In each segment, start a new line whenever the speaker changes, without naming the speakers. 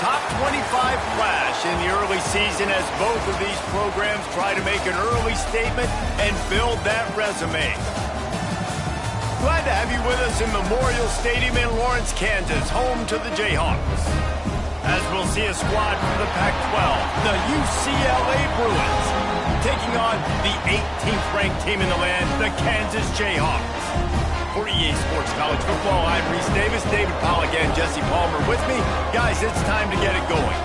top 25 flash in the early season as both of these programs try to make an early statement and build that resume. Glad to have you with us in Memorial Stadium in Lawrence, Kansas, home to the Jayhawks. As we'll see a squad from the Pac-12, the UCLA Bruins, taking on the 18th ranked team in the land, the Kansas Jayhawks. For EA Sports College Football, I'm Reese Davis, David Pollack, and Jesse Palmer with me. Guys, it's time to get it going.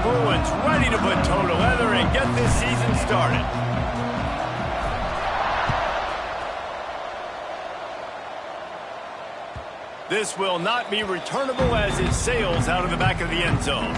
Bruins ready to put toe to leather and get this season started. This will not be returnable as it sails out of the back of the end zone.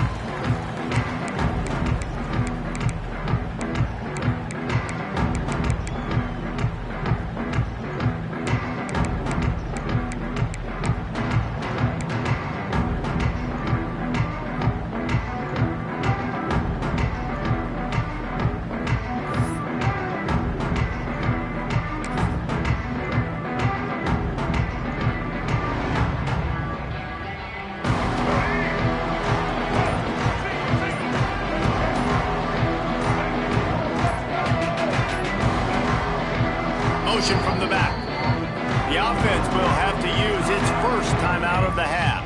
From the back. The offense will have to use its first time out of the half.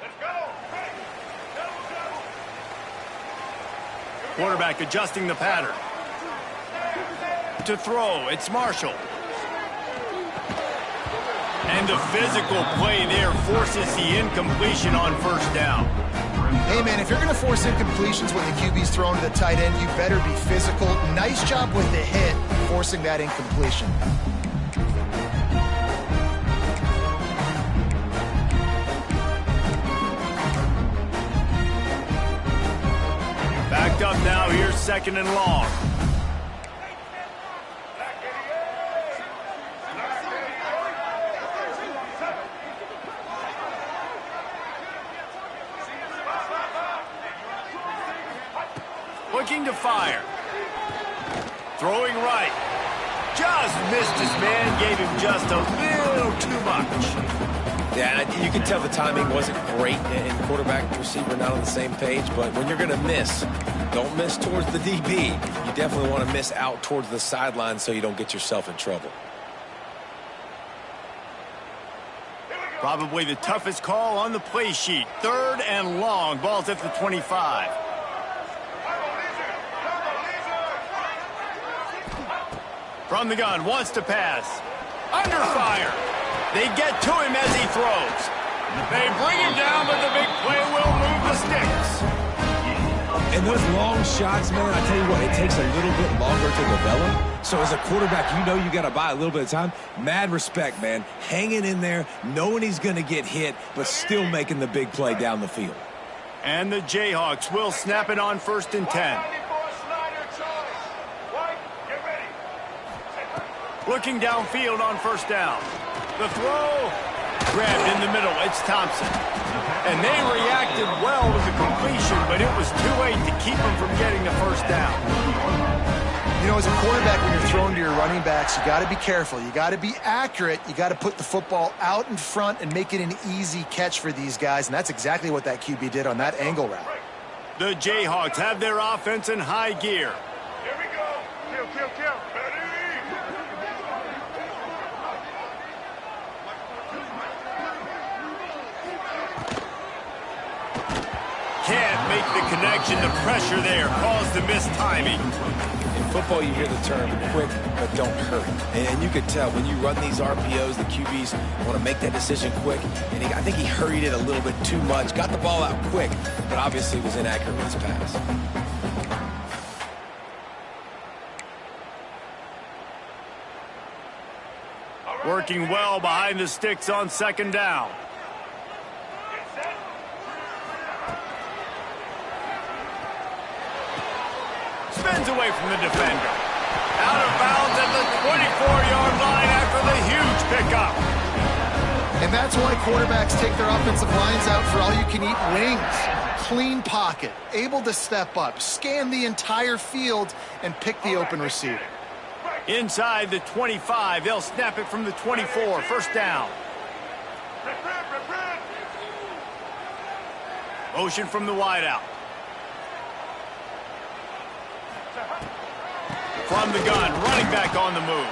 Let's go. Quarterback adjusting the pattern. To throw, it's Marshall. And a physical play there forces the incompletion on first down.
Hey, man, if you're going to force incompletions when the QB's thrown to the tight end, you better be physical. Nice job with the hit, forcing that incompletion.
Backed up now, here's second and long. Looking to fire. Throwing right. Just missed his man, gave him just a little too much.
Yeah, and you can tell the timing wasn't great, and quarterback and receiver not on the same page, but when you're going to miss, don't miss towards the DB. You definitely want to miss out towards the sideline so you don't get yourself in trouble.
Probably the toughest call on the play sheet. Third and long. Ball's at the 25. From the gun, wants to pass. Under fire. They get to him as he throws. They bring him down, but the big play will move the sticks.
And those long shots, man, I tell you what, it takes a little bit longer to develop. So as a quarterback, you know you got to buy a little bit of time. Mad respect, man. Hanging in there, knowing he's going to get hit, but still making the big play down the field.
And the Jayhawks will snap it on 1st and 10. Looking downfield on first down. The throw, grabbed in the middle. It's Thompson. And they reacted well with the completion, but it was too late to keep them from getting the first down.
You know, as a quarterback, when you're throwing to your running backs, you got to be careful. You got to be accurate. You got to put the football out in front and make it an easy catch for these guys, and that's exactly what that QB did on that angle route.
The Jayhawks have their offense in high gear.
Here we go. Kill, kill, kill.
Can't make the connection. The pressure there caused the missed timing.
In football, you hear the term quick, but don't hurry. And you could tell when you run these RPOs, the QBs want to make that decision quick. And I think he hurried it a little bit too much. Got the ball out quick, but obviously was inaccurate with his pass.
Working well behind the sticks on second down. Spins away from the defender. Out of bounds at the 24-yard line after the huge pickup.
And that's why quarterbacks take their offensive lines out for all-you-can-eat wings. Clean pocket, able to step up, scan the entire field, and pick the open receiver.
Inside the 25, they'll snap it from the 24. First down. Motion from the wideout. From the gun, running back on the move.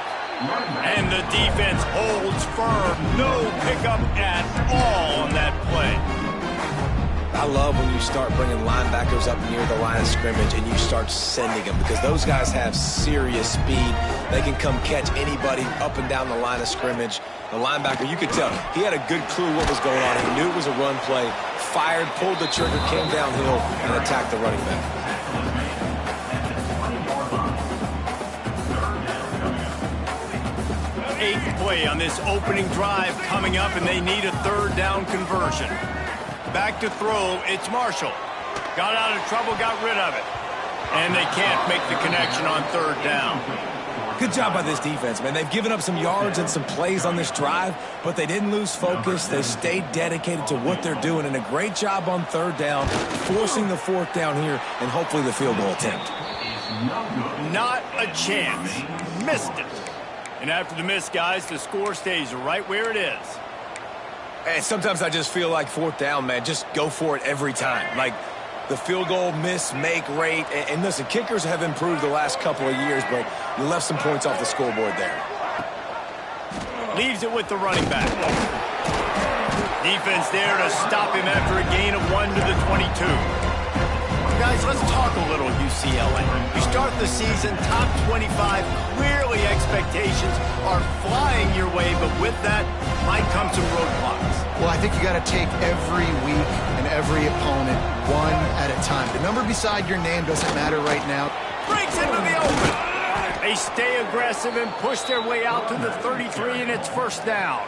And the defense holds firm. No pickup at all on that play.
I love when you start bringing linebackers up near the line of scrimmage and you start sending them, because those guys have serious speed. They can come catch anybody up and down the line of scrimmage. The linebacker, you could tell, he had a good clue what was going on. He knew it was a run play, fired, pulled the trigger, came downhill, and attacked the running back.
Eighth play on this opening drive coming up, and they need a third down conversion. Back to throw, it's Marshall. Got out of trouble, got rid of it. And they can't make the connection on third down.
Good job by this defense, man. They've given up some yards and some plays on this drive, but they didn't lose focus. They stayed dedicated to what they're doing, and a great job on third down, forcing the fourth down here, and hopefully the field goal attempt.
Not a chance. Missed it. And after the miss, guys, the score stays right where it is.
And sometimes I just feel like fourth down, man, just go for it every time. Like the field goal miss, make rate. And listen, kickers have improved the last couple of years, but you left some points off the scoreboard there.
Leaves it with the running back. Defense there to stop him after a gain of 1 to the 22. Guys, let's talk a little UCLA. You start the season top 25. Clearly expectations are flying your way, but with that might come some roadblocks.
Well, I think you got to take every week and every opponent one at a time. The number beside your name doesn't matter right now.
Breaks into the open. They stay aggressive and push their way out to the 33, and it's first down.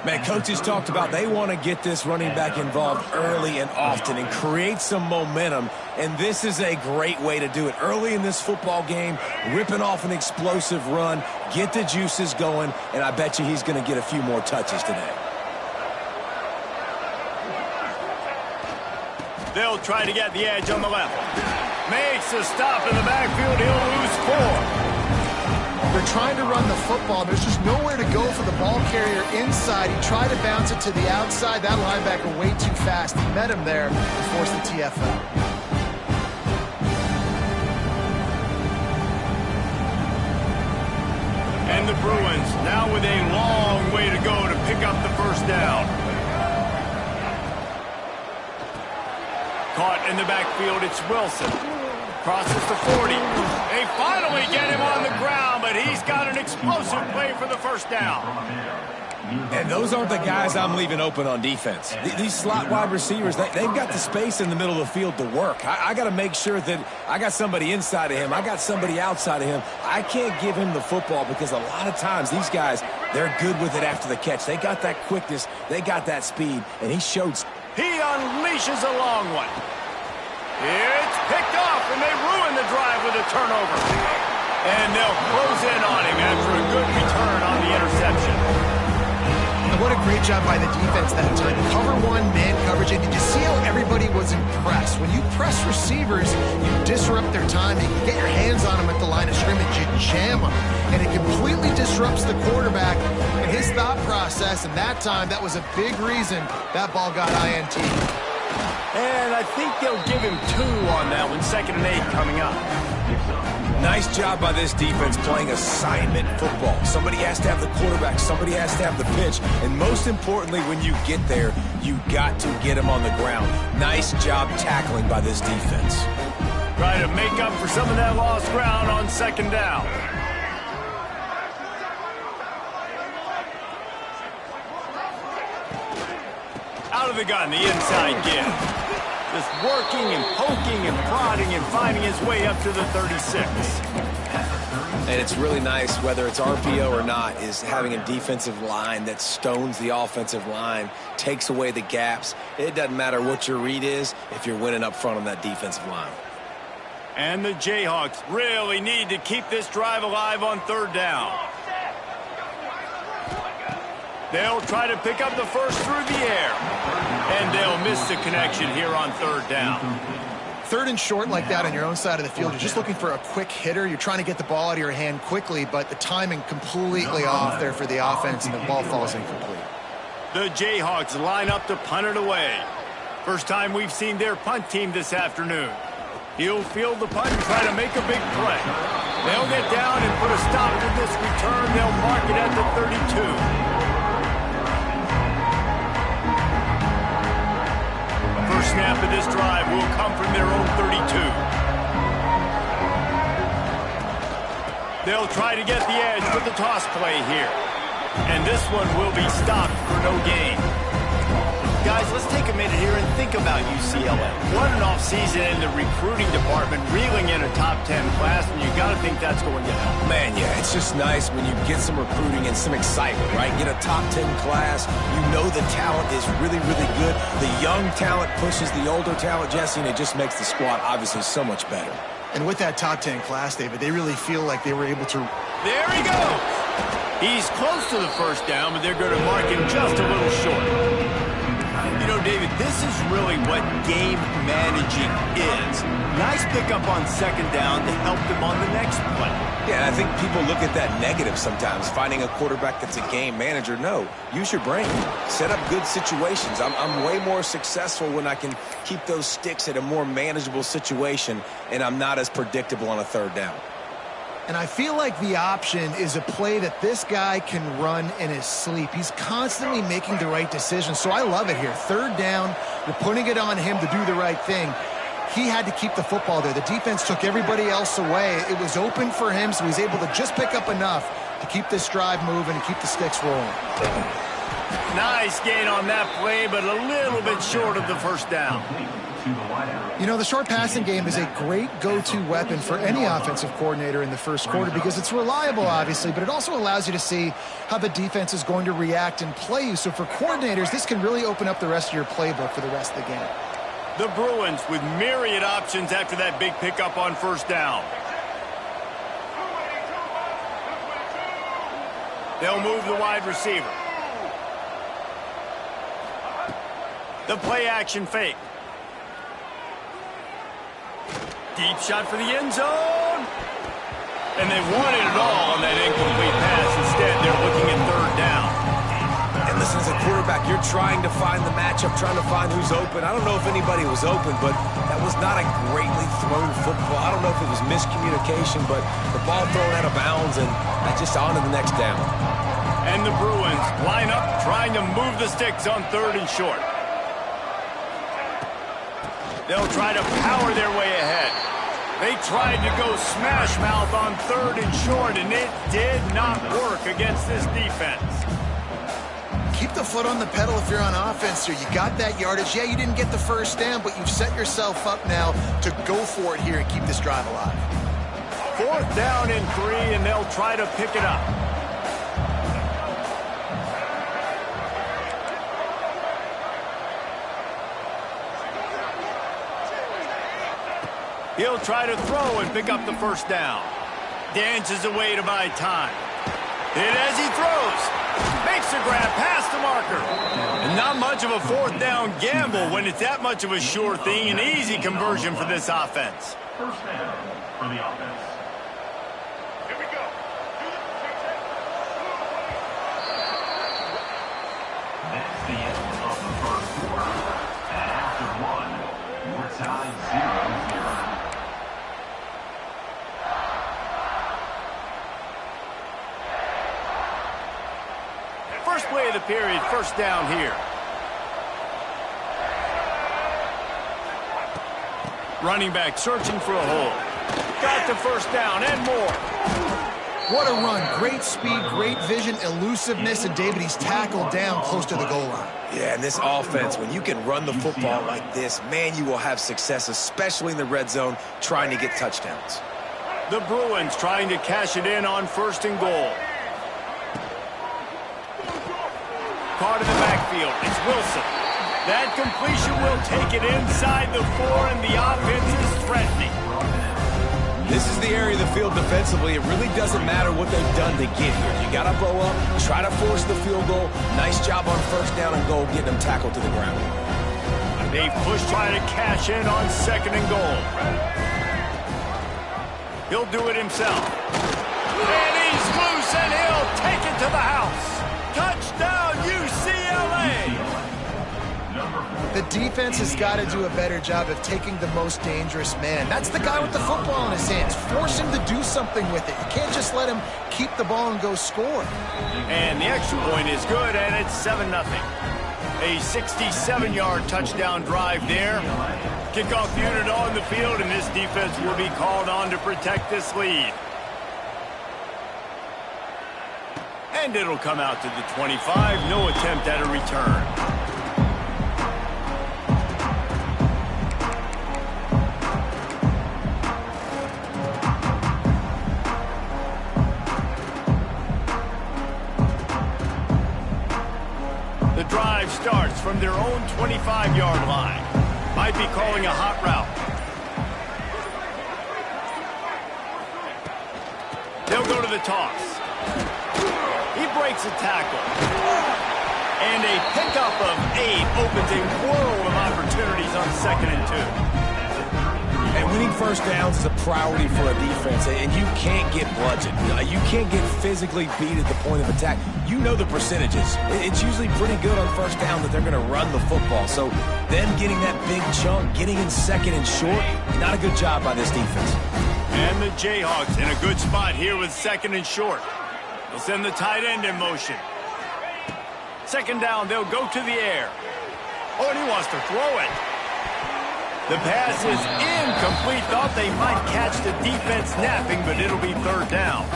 Man, coaches talked about they want to get this running back involved early and often and create some momentum, and this is a great way to do it. Early in this football game, ripping off an explosive run, get the juices going, and I bet you he's going to get a few more touches today.
They'll try to get the edge on the left. Makes a stop in the backfield. He'll lose 4.
They're trying to run the football. There's just nowhere to go for the ball carrier inside. He tried to bounce it to the outside. That linebacker way too fast. He met him there and forced the TFL.
And the Bruins now with a long way to go to pick up the first down. Caught in the backfield, it's Wilson. Crosses the 40. They finally get him on the ground, but he's got an explosive play for the first down.
And those aren't the guys I'm leaving open on defense. These slot wide receivers, they've got the space in the middle of the field to work. I got to make sure that I got somebody inside of him. I got somebody outside of him. I can't give him the football because a lot of times these guys, they're good with it after the catch. They got that quickness. They got that speed, and he showed.
He unleashes a long one. It's picked off, and they ruin the drive with a turnover. And they'll close in on him after a good return on the interception.
And what a great job by the defense that time. Cover one, man coverage, and did you see how everybody was impressed? When you press receivers, you disrupt their timing. You get your hands on them at the line of scrimmage, you jam them, and it completely disrupts the quarterback and his thought process, and that time, that was a big reason that ball got INT.
And I think they'll give him 2 on that one. 2nd and 8 coming up.
Nice job by this defense playing assignment football. Somebody has to have the quarterback. Somebody has to have the pitch. And most importantly, when you get there, you got to get him on the ground. Nice job tackling by this defense.
Try to make up for some of that lost ground on 2nd down. Out of the gun, the inside give. Just working and poking and prodding and finding his way up to the 36.
And it's really nice, whether it's RPO or not, is having a defensive line that stones the offensive line, takes away the gaps. It doesn't matter what your read is if you're winning up front on that defensive line.
And the Jayhawks really need to keep this drive alive on third down. They'll try to pick up the first through the air. And they'll miss the connection here on third down.
Third and short like that on your own side of the field, you're just looking for a quick hitter. You're trying to get the ball out of your hand quickly, but the timing completely off there for the offense, and the ball falls incomplete.
The Jayhawks line up to punt it away. First time we've seen their punt team this afternoon. He'll field the punt and try to make a big play. They'll get down and put a stop to this return. They'll mark it at the 32. First snap of this drive will come from their own 32. They'll try to get the edge with the toss play here. And this one will be stopped for no gain. Guys, let's take a minute here and think about UCLA. What an offseason in the recruiting department, reeling in a top 10 class, and you got to think that's going to help.
Man, yeah, it's just nice when you get some recruiting and some excitement, right? Get a top 10 class. You know the talent is really, really good. The young talent pushes the older talent, Jesse, and it just makes the squad obviously so much better.
And with that top 10 class, David, they really feel like they were able to...
There he goes! He's close to the first down, but they're going to mark him just a little short. You know, David, this is really what game managing is. Nice pickup on second down to help them on the next play.
Yeah, I think people look at that negative sometimes, finding a quarterback that's a game manager. No, use your brain. Set up good situations. I'm way more successful when I can keep those sticks at a more manageable situation, and I'm not as predictable on a third down.
And I feel like the option is a play that this guy can run in his sleep. He's constantly making the right decision, so I love it here. Third down, you're putting it on him to do the right thing. He had to keep the football there. The defense took everybody else away. It was open for him, so he's able to just pick up enough to keep this drive moving and keep the sticks rolling.
Nice gain on that play, but a little bit short of the first down.
You know, the short passing game is a great go-to weapon for any offensive coordinator in the first quarter because it's reliable, obviously, but it also allows you to see how the defense is going to react and play you. So for coordinators, this can really open up the rest of your playbook for the rest of the game.
The Bruins with myriad options after that big pickup on first down. They'll move the wide receiver. The play action fake. Deep shot for the end zone. And they wanted it all on that incomplete pass. Instead, they're looking at third down.
And listen, as a quarterback, you're trying to find the matchup, trying to find who's open. I don't know if anybody was open, but that was not a greatly thrown football. I don't know if it was miscommunication, but the ball thrown out of bounds, and just on to the next down.
And the Bruins line up, trying to move the sticks on third and short. They'll try to power their way ahead. They tried to go smash mouth on third and short, and it did not work against this defense.
Keep the foot on the pedal if you're on offense here. You got that yardage. Yeah, you didn't get the first down, but you've set yourself up now to go for it here and keep this drive alive.
Fourth down and 3, and they'll try to pick it up. He'll try to throw and pick up the first down. Dances away to buy time. And as he throws, makes a grab past the marker. And not much of a fourth down gamble when it's that much of a sure thing. An easy conversion for this offense.
First down for the offense. Here we go. That's the end of the first quarter. And after one, we're tied 0-0.
First play of the period, first down here. Running back searching for a hole. Got the first down and more.
What a run. Great speed, great vision, elusiveness, and David, he's tackled down close to the goal line.
Yeah, and this offense, when you can run the football like this, man, you will have success, especially in the red zone, trying to get touchdowns.
The Bruins trying to cash it in on first and goal. Caught in the backfield. It's Wilson. That completion will take it inside the 4, and the offense is threatening.
This is the area of the field defensively. It really doesn't matter what they've done to get here. You got to blow up, try to force the field goal. Nice job on first down and goal, getting them tackled to the ground.
They push, trying to cash in on 2nd and goal. He'll do it himself. And he's loose, and he'll take it to the house. Touchdown, UCLA!
The defense has got to do a better job of taking the most dangerous man. That's the guy with the football in his hands. Force him to do something with it. You can't just let him keep the ball and go score.
And the extra point is good, and it's 7-0. A 67-yard touchdown drive there. Kickoff unit on the field, and this defense will be called on to protect this lead. And it'll come out to the 25. No attempt at a return. The drive starts from their own 25-yard line. Might be calling a hot route. They'll go to the toss. He breaks a tackle. And a pickup of 8 opens a world of opportunities on 2nd and 2.
And winning first downs is a priority for a defense, and you can't get bludgeoned. You can't get physically beat at the point of attack. You know the percentages. It's usually pretty good on first down that they're going to run the football. So them getting that big chunk, getting in 2nd and short, not a good job by this defense.
And the Jayhawks in a good spot here with 2nd and short. They'll send the tight end in motion. 2nd down, they'll go to the air. Oh, and he wants to throw it. The pass is incomplete. Thought they might catch the defense napping, but it'll be 3rd down.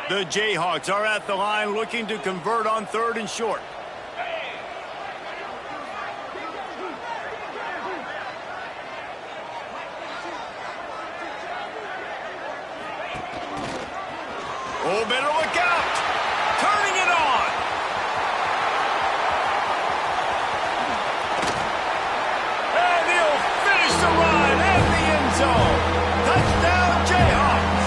The Jayhawks are at the line looking to convert on 3rd and short. Oh, better look out. Turning it on. And he'll finish the run at the end zone. Touchdown, Jayhawks.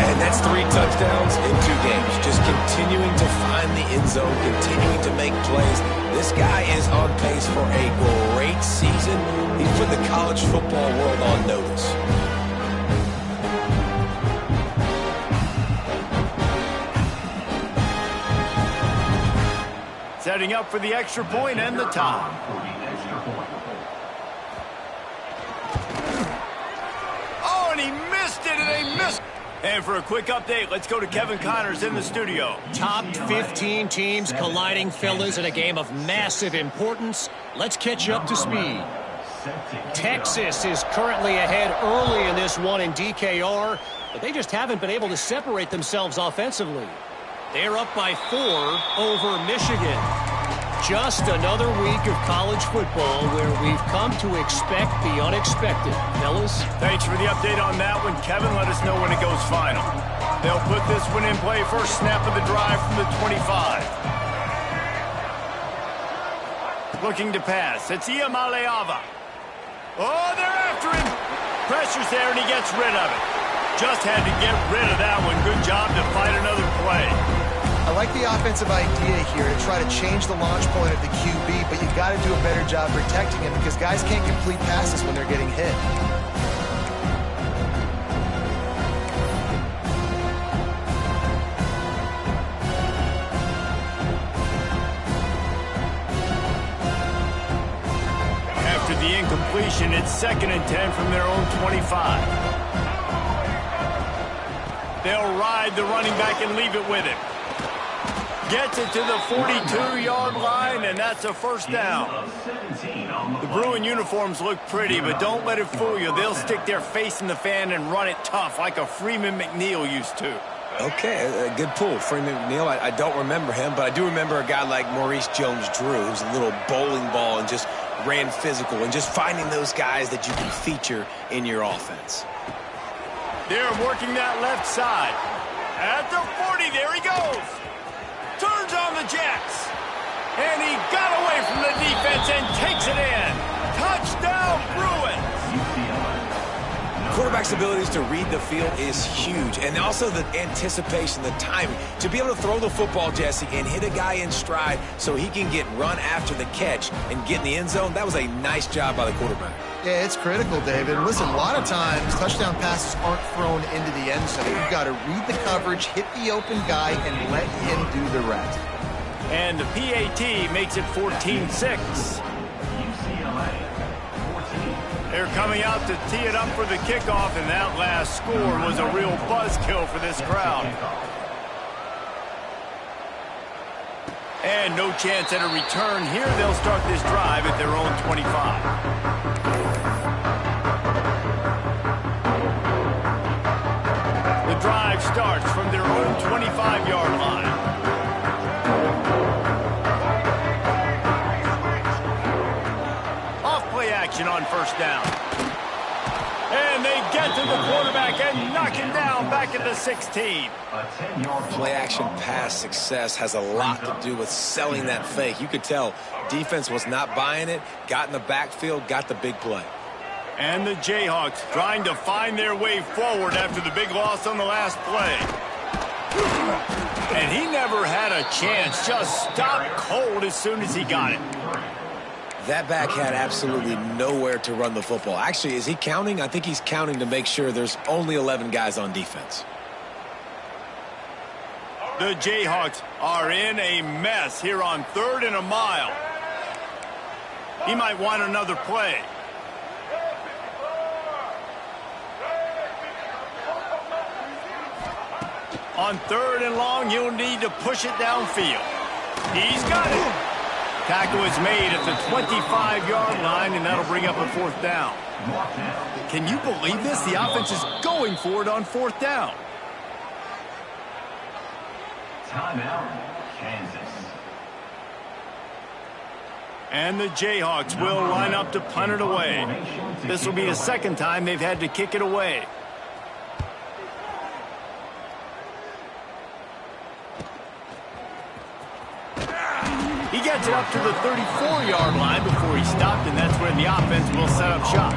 And that's 3 touchdowns in 2 games. Just continuing to find the end zone, continuing to make plays. This guy is on pace for a great season. He's put the college football world on notice.
Setting up for the extra point and the tie. Oh, and he missed it, and they missed. And for a quick update, let's go to Kevin Connors in the studio.
Top 15 teams colliding, fellas, in a game of massive importance. Let's catch you up to speed. Texas is currently ahead early in this one in DKR, but they just haven't been able to separate themselves offensively. They're up by 4 over Michigan. Just another week of college football where we've come to expect the unexpected. Fellas?
Thanks for the update on that one, Kevin. Let us know when it goes final. They'll put this one in play. First snap of the drive from the 25. Looking to pass. It's Iamaleava. Oh, they're after him. Pressure's there, and he gets rid of it. Just had to get rid of that one. Good job to fight another play.
I like the offensive idea here to try to change the launch point of the QB, but you got to do a better job protecting him because guys can't complete passes when they're getting hit.
After the incompletion, it's 2nd and 10 from their own 25. They'll ride the running back and leave it with him. Gets it to the 42-yard line, and that's a first down. The Bruin uniforms look pretty, but don't let it fool you. They'll stick their face in the fan and run it tough like a Freeman McNeil used to.
Okay, a good pull. Freeman McNeil, I don't remember him, but I do remember a guy like Maurice Jones-Drew, who's a little bowling ball and just ran physical, and just finding those guys that you can feature in your offense.
They're working that left side. At the 40, there he goes. Turns on the Jets. And he got away from the defense and takes it in. Touchdown, Bruins.
Quarterback's abilities to read the field is huge, and also the anticipation, the timing. To be able to throw the football, Jesse, and hit a guy in stride so he can get run after the catch and get in the end zone, that was a nice job by the quarterback.
Yeah, it's critical, David. Listen, a lot of times touchdown passes aren't thrown into the end zone. You've got to read the coverage, hit the open guy, and let him do the rest.
And the PAT makes it 14-6. They're coming out to tee it up for the kickoff, and that last score was a real buzzkill for this crowd. And no chance at a return here. They'll start this drive at their own 25. The drive starts from their own 25-yard line. Off-play action on first down. And they get to the quarterback and knock him down back at the 16.
Play-action pass success has a lot to do with selling that fake. You could tell defense was not buying it, got in the backfield, got the big play.
And the Jayhawks trying to find their way forward after the big loss on the last play. And he never had a chance, just stopped cold as soon as he got it.
That back had absolutely nowhere to run the football. Actually, is he counting? I think he's counting to make sure there's only 11 guys on defense.
The Jayhawks are in a mess here on 3rd and a mile. He might want another play. On 3rd and long, you'll need to push it downfield. He's got it. Tackle is made at the 25-yard line, and that'll bring up a 4th down. Can you believe this? The offense is going for it on 4th down.
Timeout, Kansas.
And the Jayhawks will line up to punt it away. This will be the second time they've had to kick it away. He gets it up to the 34-yard line before he stopped, and that's when the offense will set up shop.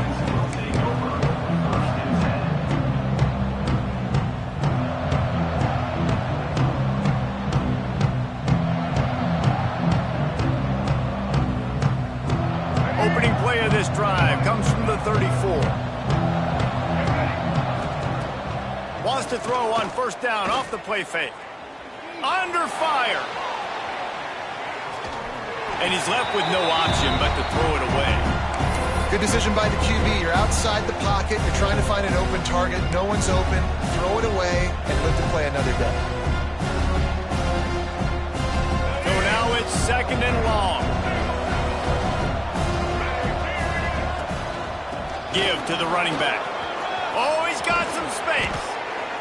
Opening play of this drive comes from the 34. Wants to throw on first down off the play fake. Under fire. And he's left with no option but to throw it away.
Good decision by the QB. You're outside the pocket. You're trying to find an open target. No one's open. Throw it away and live to play another day.
So now it's 2nd and long. Give to the running back. Oh, he's got some space.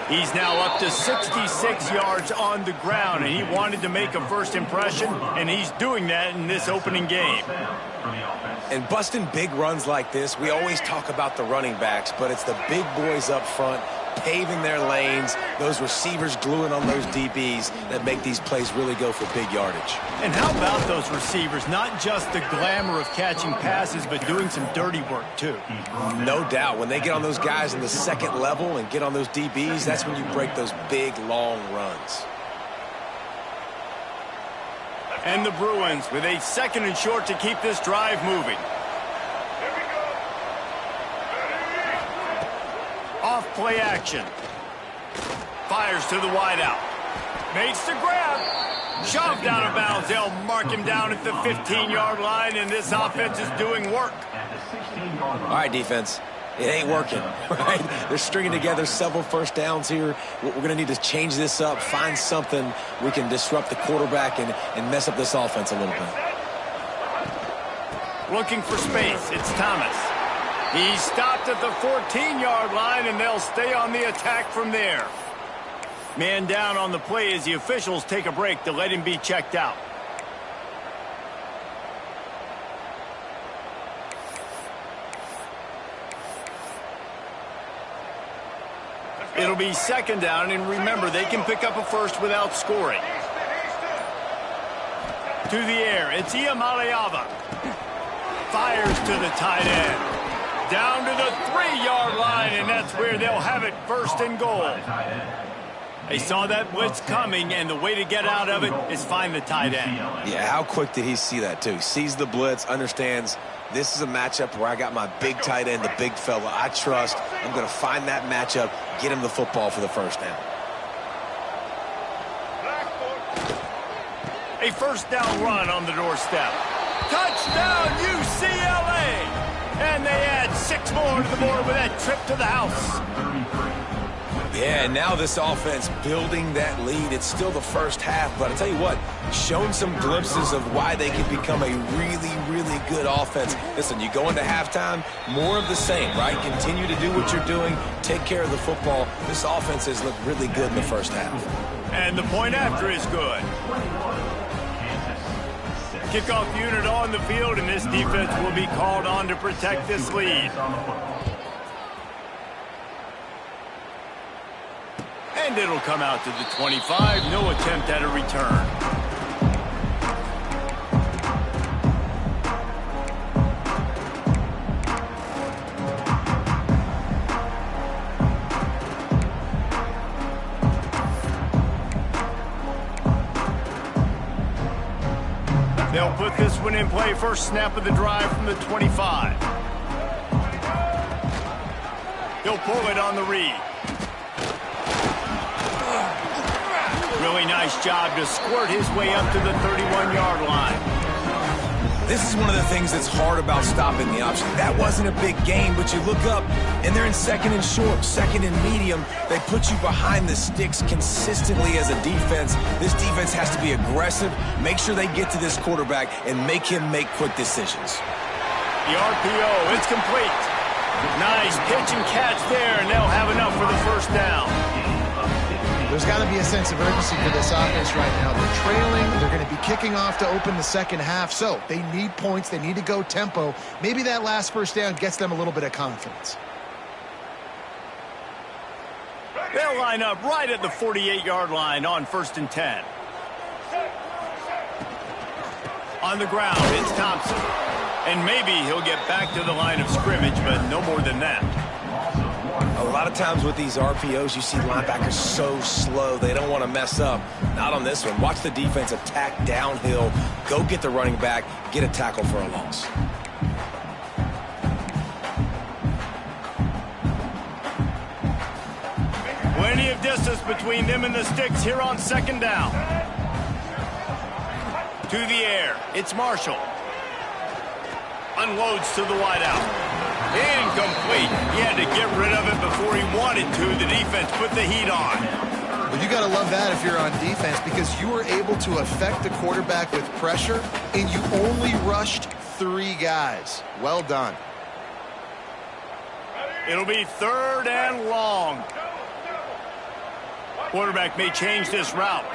He's now up to 66 yards on the ground, and he wanted to make a first impression, and he's doing that in this opening game.
And busting big runs like this, we always talk about the running backs, but it's the big boys up front paving their lanes, those receivers gluing on those DBs that make these plays really go for big yardage.
And how about those receivers? Not just the glamour of catching passes, but doing some dirty work too.
No doubt. When they get on those guys in the second level and get on those DBs, that's when you break those big, long runs.
And the Bruins with a 2nd and short to keep this drive moving. Off play action. Fires to the wideout. Makes the grab. Shoved out of bounds. They'll mark him down at the 15-yard line, and this offense is doing work.
All right, defense. It ain't working, right? They're stringing together several first downs here. We're going to need to change this up, find something we can disrupt the quarterback and mess up this offense a little bit.
Looking for space. It's Thomas. He stopped at the 14-yard line, and they'll stay on the attack from there. Man down on the play as the officials take a break to let him be checked out. It'll be second down, and remember, they can pick up a first without scoring. To the air, it's Iamaleava. Fires to the tight end. Down to the 3-yard line, and that's where they'll have it, first and goal. They saw that blitz coming, and the way to get out of it is find the tight end.
Yeah, how quick did he see that, too? Sees the blitz, understands this is a matchup where I got my big tight end, the big fella I trust. I'm going to find that matchup, get him the football for the first down.
A first down run on the doorstep. Touchdown, UCLA! And they add 6 more to the board with that trip to the house.
Yeah, and now this offense building that lead. It's still the first half, but I'll tell you what, shown some glimpses of why they can become a really, really good offense. Listen, you go into halftime, more of the same, right? Continue to do what you're doing, take care of the football. This offense has looked really good in the first half.
And the point after is good. Kickoff unit on the field, and this defense will be called on to protect this lead. And it'll come out to the 25. No attempt at a return. They'll put this one in play. First snap of the drive from the 25. He'll pull it on the read. Really nice job to squirt his way up to the 31-yard line.
This is one of the things that's hard about stopping the option. That wasn't a big gain, but you look up, and they're in second and short, second and medium. They put you behind the sticks consistently as a defense. This defense has to be aggressive, make sure they get to this quarterback, and make him make quick decisions.
The RPO, it's complete. Nice pitch and catch there, and they'll have enough for the first down.
There's got to be a sense of urgency for this offense right now. They're trailing. They're going to be kicking off to open the second half. So they need points. They need to go tempo. Maybe that last first down gets them a little bit of confidence.
They'll line up right at the 48-yard line on 1st and 10. On the ground, it's Thompson. And maybe he'll get back to the line of scrimmage, but no more than that.
A lot of times with these RPOs, you see linebackers so slow, they don't want to mess up. Not on this one. Watch the defense attack downhill, go get the running back, get a tackle for a loss.
Plenty of distance between them and the sticks here on second down. To the air, it's Marshall. Unloads to the wideout. Incomplete. He had to get rid of it before he wanted to. The defense put the heat on.
Well, you got to love that if you're on defense, because you were able to affect the quarterback with pressure, and you only rushed 3 guys. Well done.
It'll be 3rd and long. Quarterback may change this route.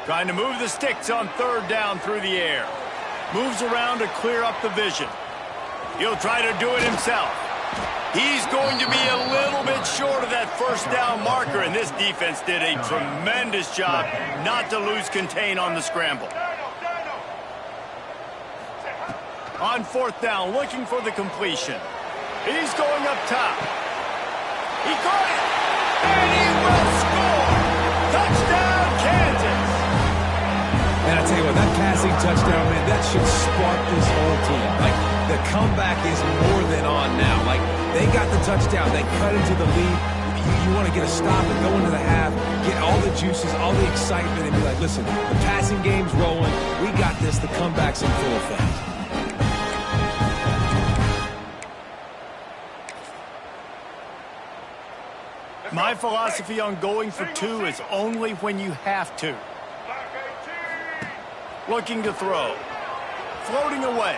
Trying to move the sticks on 3rd down through the air. Moves around to clear up the vision. He'll try to do it himself. He's going to be a little bit short of that first down marker, and this defense did a tremendous job not to lose contain on the scramble. On 4th down, looking for the completion. He's going up top. He caught it, and he will score. Touchdown, Kansas.
And I tell you what, that passing touchdown, man, that should spark this whole team. Like, the comeback is more than on now. Like, they got the touchdown. They cut into the lead. You want to get a stop and go into the half, get all the juices, all the excitement, and be like, listen, the passing game's rolling. We got this. The comeback's in full effect.
My philosophy on going for 2 is only when you have to. Looking to throw. Floating away.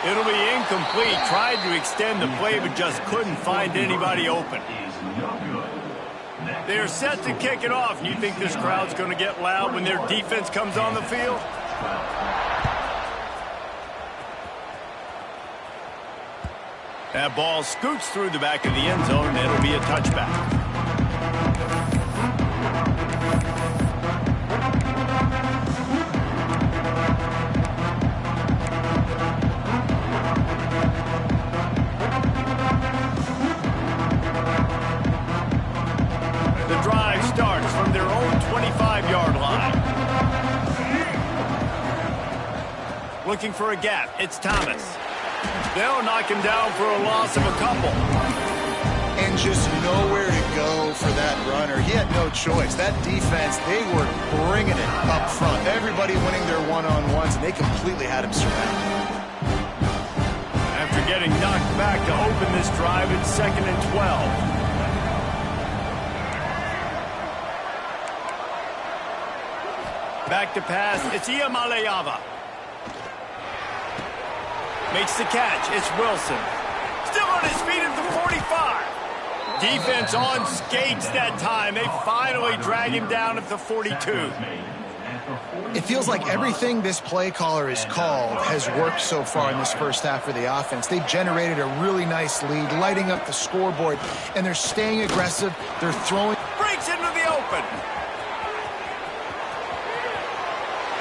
It'll be incomplete. Tried to extend the play, but just couldn't find anybody open. They're set to kick it off. And you think this crowd's going to get loud when their defense comes on the field? That ball scoots through the back of the end zone, and it'll be a touchback. The drive starts from their own 25-yard line. Looking for a gap. It's Thomas. They'll knock him down for a loss of a couple.
And just nowhere to go for that runner. He had no choice. That defense, they were bringing it up front. Everybody winning their one-on-ones, and they completely had him surrounded.
After getting knocked back to open this drive, it's 2nd and 12. Back to pass. It's Iamaleava. Makes the catch. It's Wilson. Still on his feet at the 45. Defense on skates that time. They finally drag him down at the 42.
It feels like everything this play caller has called has worked so far in this first half for the offense. They've generated a really nice lead, lighting up the scoreboard, and they're staying aggressive. They're throwing.
Breaks into the open.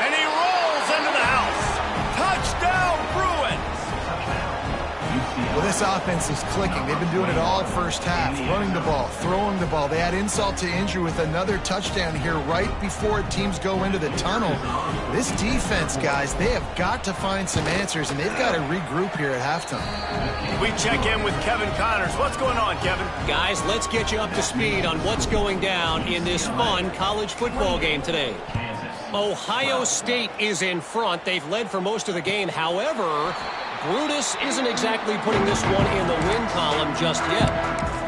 And he rolls into the house. Touchdown, Bruins.
Well, this offense is clicking. They've been doing it all at first half, running the ball, throwing the ball. They add insult to injury with another touchdown here right before teams go into the tunnel. This defense, guys, they have got to find some answers, and they've got to regroup here at halftime.
We check in with Kevin Connors. What's going on, Kevin?
Guys, let's get you up to speed on what's going down in this fun college football game today. Ohio State is in front. They've led for most of the game. However, Brutus isn't exactly putting this one in the win column just yet.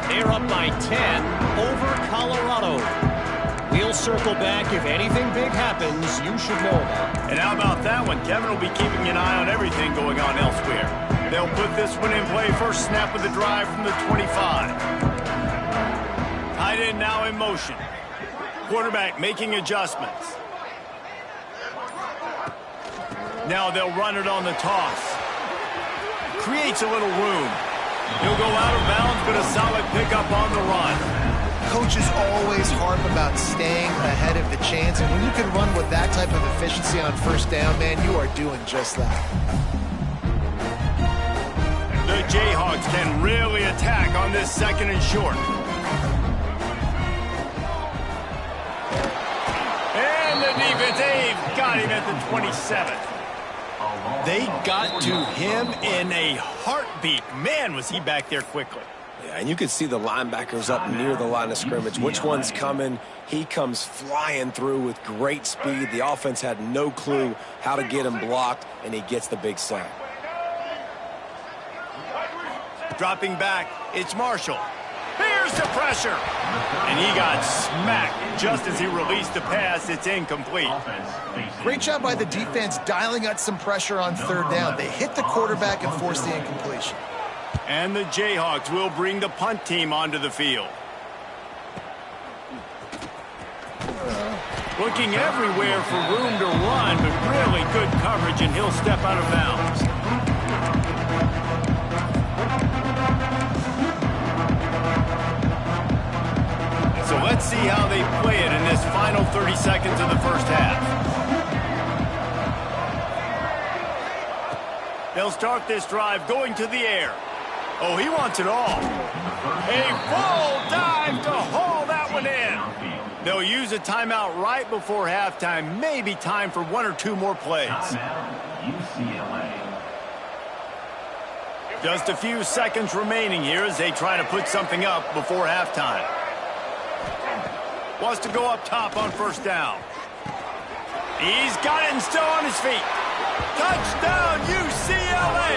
They're up by 10 over Colorado. We'll circle back. If anything big happens, you should know about it.
And how about that one? Kevin will be keeping an eye on everything going on elsewhere. They'll put this one in play. First snap of the drive from the 25. Tight end now in motion. Quarterback making adjustments. Now they'll run it on the toss. Creates a little room. He'll go out of bounds, but a solid pickup on the run.
Coaches always harp about staying ahead of the chance, and when you can run with that type of efficiency on first down, man, you are doing just that.
The Jayhawks can really attack on this 2nd and short. And the defense, they've got him at the 27. They got to him in a heartbeat. Man, was he back there quickly.
Yeah, and you could see the linebackers up near the line of scrimmage. Which one's coming? He comes flying through with great speed. The offense had no clue how to get him blocked, and he gets the big sack.
Dropping back, it's Marshall. Here's the pressure. And he got smacked just as he released the pass. It's incomplete.
Great job by the defense dialing out some pressure on third down. They hit the quarterback and forced the incompletion.
And the Jayhawks will bring the punt team onto the field. Looking everywhere for room to run, but really good coverage, and he'll step out of bounds. So let's see how they play it in this final 30 seconds of the first half. They'll start this drive going to the air. Oh, he wants it all. A full dive to haul that one in. They'll use a timeout right before halftime. Maybe time for 1 or 2 more plays. Just a few seconds remaining here as they try to put something up before halftime. Wants to go up top on first down. He's got it and still on his feet. Touchdown, UCLA!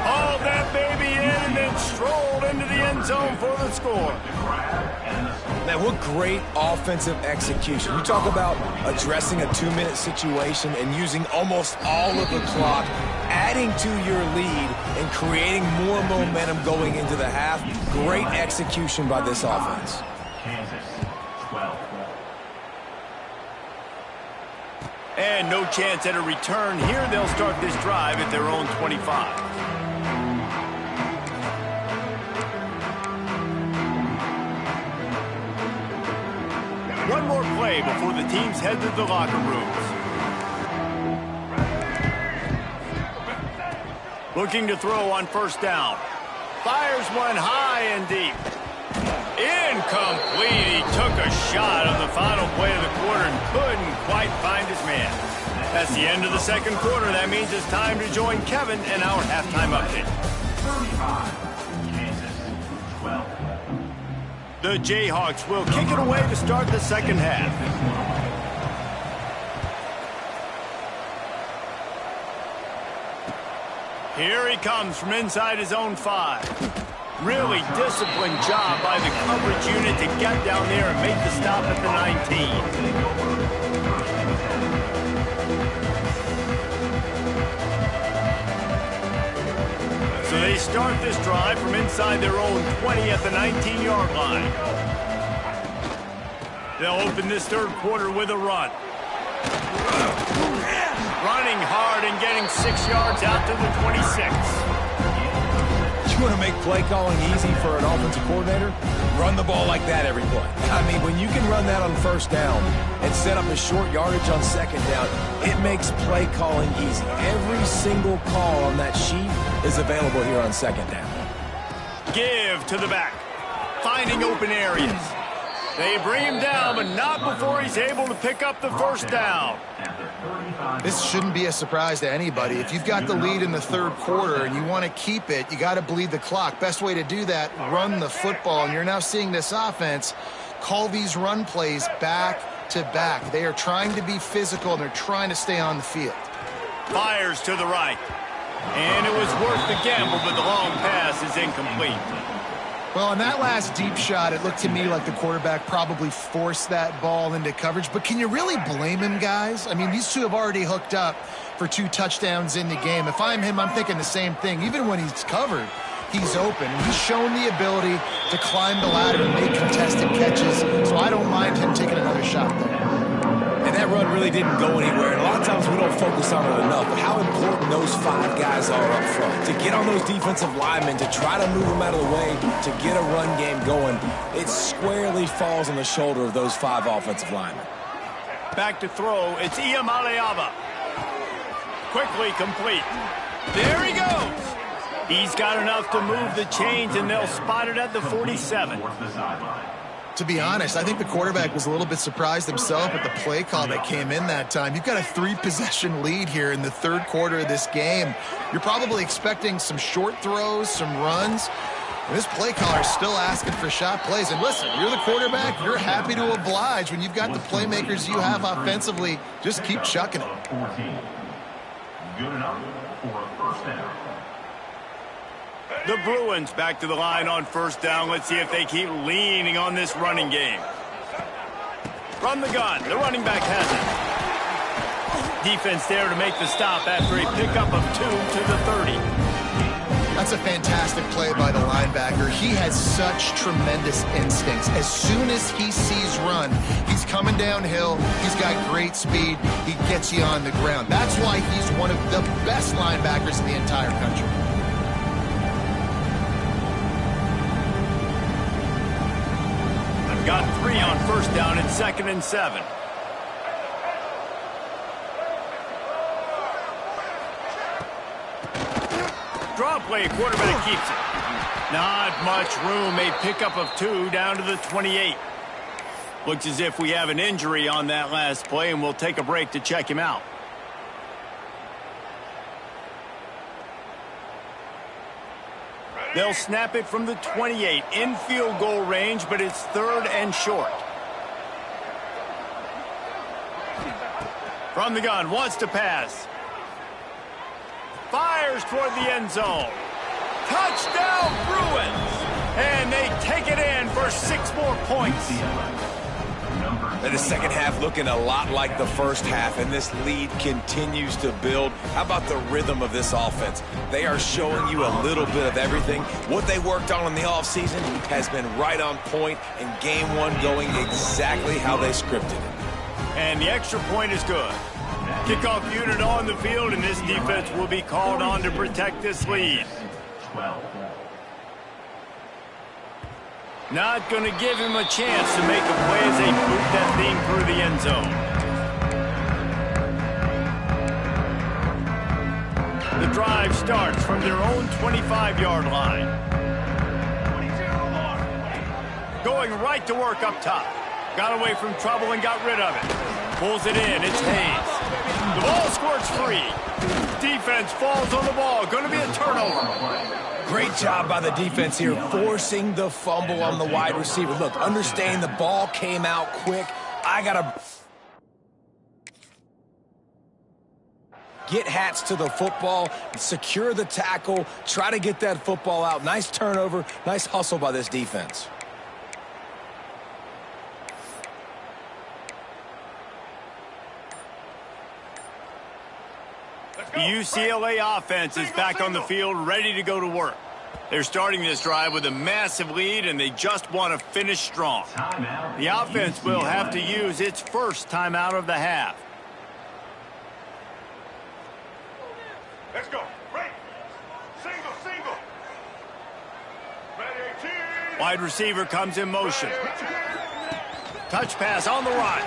Hauled that baby in and then strolled into the end zone for the score.
Man, what great offensive execution. You talk about addressing a 2-minute situation and using almost all of the clock, adding to your lead and creating more momentum going into the half. Great execution by this offense.
And no chance at a return here. They'll start this drive at their own 25. away before the teams head to the locker rooms. Looking to throw on first down. Fires one high and deep. Incomplete. He took a shot on the final play of the quarter and couldn't quite find his man. That's the end of the second quarter. That means it's time to join Kevin in our halftime update.
35, Kansas 12.
The Jayhawks will kick it away to start the second half. Here he comes from inside his own 5. Really disciplined job by the coverage unit to get down there and make the stop at the 19. So they start this drive from inside their own 20 at the 19-yard line. They'll open this third quarter with a run. Running hard and getting 6 yards out to the 26.
You want to make play calling easy for an offensive coordinator? Run the ball like that every play. I mean, when you can run that on first down and set up a short yardage on second down, it makes play calling easy. Every single call on that sheet is available here on second down.
Give to the back. Finding open areas. They bring him down, but not before he's able to pick up the first down.
This shouldn't be a surprise to anybody. If you've got the lead in the third quarter and you want to keep it, you got to bleed the clock. Best way to do that, run the football. And you're now seeing this offense call these run plays back to back. They are trying to be physical, and they're trying to stay on the field.
Fires to the right. And it was worth the gamble, but the long pass is incomplete.
Well, on that last deep shot, it looked to me like the quarterback probably forced that ball into coverage. But can you really blame him, guys? I mean, these two have already hooked up for 2 touchdowns in the game. If I'm him, I'm thinking the same thing. Even when he's covered, he's open. He's shown the ability to climb the ladder and make contested catches. So I don't mind him taking another shot there.
And that run really didn't go anywhere. And a lot of times we don't focus on it enough, but how important those 5 guys are up front. To get on those defensive linemen, to try to move them out of the way, to get a run game going, it squarely falls on the shoulder of those 5 offensive linemen.
Back to throw, it's Iamaleava. Quickly complete. There he goes. He's got enough to move the chains, and they'll spot it at the 47.
To be honest, I think the quarterback was a little bit surprised himself at the play call that came in that time. You've got a 3-possession lead here in the third quarter of this game. You're probably expecting some short throws, some runs. And this play caller is still asking for shot plays. And listen, you're the quarterback. You're happy to oblige when you've got the playmakers you have offensively. Just keep chucking it.
14. Good enough for a first down.
The Bruins back to the line on first down. Let's see if they keep leaning on this running game. From the gun, the running back has it. Defense there to make the stop after a pickup of 2 to the 30.
That's a fantastic play by the linebacker. He has such tremendous instincts. As soon as he sees run, he's coming downhill. He's got great speed. He gets you on the ground. That's why he's one of the best linebackers in the entire country.
Got 3 on first down and 2nd and 7. Draw play, quarterback keeps it. Not much room, a pickup of 2 down to the 28. Looks as if we have an injury on that last play, and we'll take a break to check him out. They'll snap it from the 28 in field goal range, but it's 3rd and short. From the gun, wants to pass. Fires toward the end zone. Touchdown, Bruins! And they take it in for 6 more points.
And the second half looking a lot like the first half, and this lead continues to build. How about the rhythm of this offense? They are showing you a little bit of everything. What they worked on in the offseason has been right on point, and game 1 going exactly how they scripted it.
And the extra point is good. Kickoff unit on the field, and this defense will be called on to protect this lead.
12.
Not going to give him a chance to make a play as they boot that thing through the end zone. The drive starts from their own 25-yard line. Going right to work up top. Got away from trouble and got rid of it. Pulls it in. It's Hayes. The ball squirts free. Defense falls on the ball. Going to be a turnover.
Great job by the defense here, forcing the fumble on the wide receiver. Look, understanding the ball came out quick. I got to get hats to the football, secure the tackle, try to get that football out. Nice turnover, nice hustle by this defense.
The UCLA offense is back on the field, ready to go to work. They're starting this drive with a massive lead, and they just want to finish strong. The offense will have to use its first timeout of the half.
Let's go. Right. Single. Ready, team.
Wide receiver comes in motion. Touch pass on the run.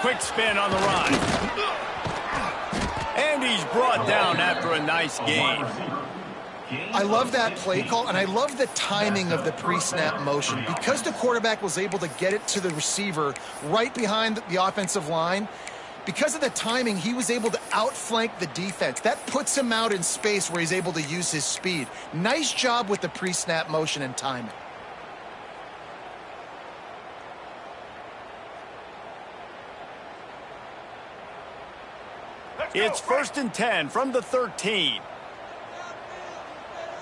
Quick spin on the run. And he's brought down after a nice gain.
I love that play call, and I love the timing of the pre-snap motion. Because the quarterback was able to get it to the receiver right behind the offensive line, because of the timing, he was able to outflank the defense. That puts him out in space where he's able to use his speed. Nice job with the pre-snap motion and timing.
It's 1st and 10 from the 13.